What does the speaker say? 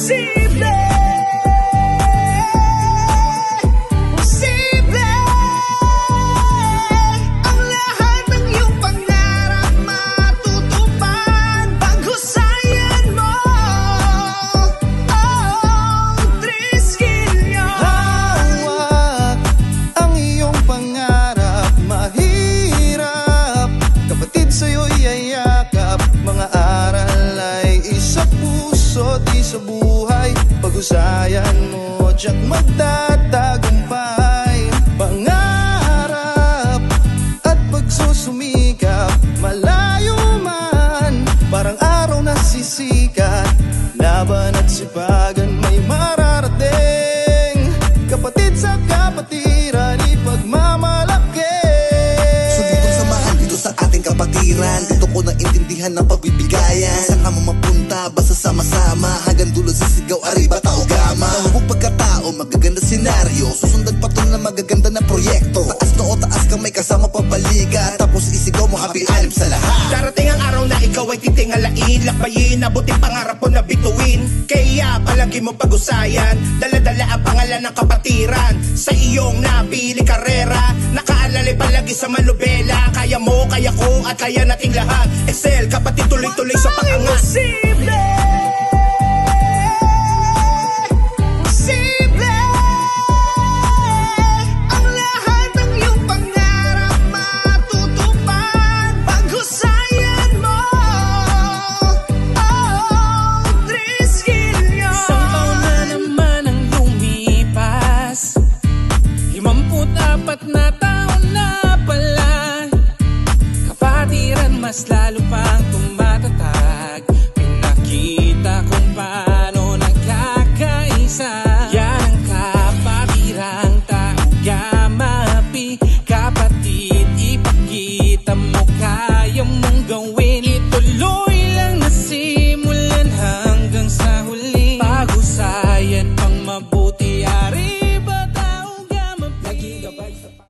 Posible, posible ang lahat ng iyong pangarap matutupad pag-husayan mo. Oh, Triskilio. Hawak ang iyong pangarap, mahirap. Kapatid, sa'yo'y yayakap. Mga aral ay isa puso, di sa buhay. Pag-husayan mo, tiyak magtatagumpay. Pangarap at pagsusumikap, malayo man, parang araw na sisikat. Laban at sipagan, may mararating. Kapatid sa kapatiran, ipagmamalaki. Sulit samahan dito sa ating kapatiran. Dito ko naintindihan ang pagbibigayan. Saan ka mo mapunta, basta sama-sama. Hanggang dulo sisigaw, arriba, tao, gama. Mahubog pagkatao, magaganda senaryo. Susundan pa to na magaganda na proyekto. Taas na o taas kang may kasama pabaliga. Tapos isigaw mo, happy alim sa lahat. Darating ang araw na ikaw ay titingalain, lakbayin, abutin pangarap mo na bituin. Kaya palagi mo pag-usayan, dala-dala ang pangalan ng kapatiran. Sa iyong napiling karera, nakaalalay palagi sa manubela. Kaya mo, kaya ko, at kaya nating lahat. Excel, kapatid, tuloy-tuloy sa pangangat. Posible, posible ang lahat ng iyong pangarap matutupad pag-husayan mo. Oh, Triskilio. Isang taon na naman ang lumipas, 54 na taon na pala. Kapatiran mas lalo pang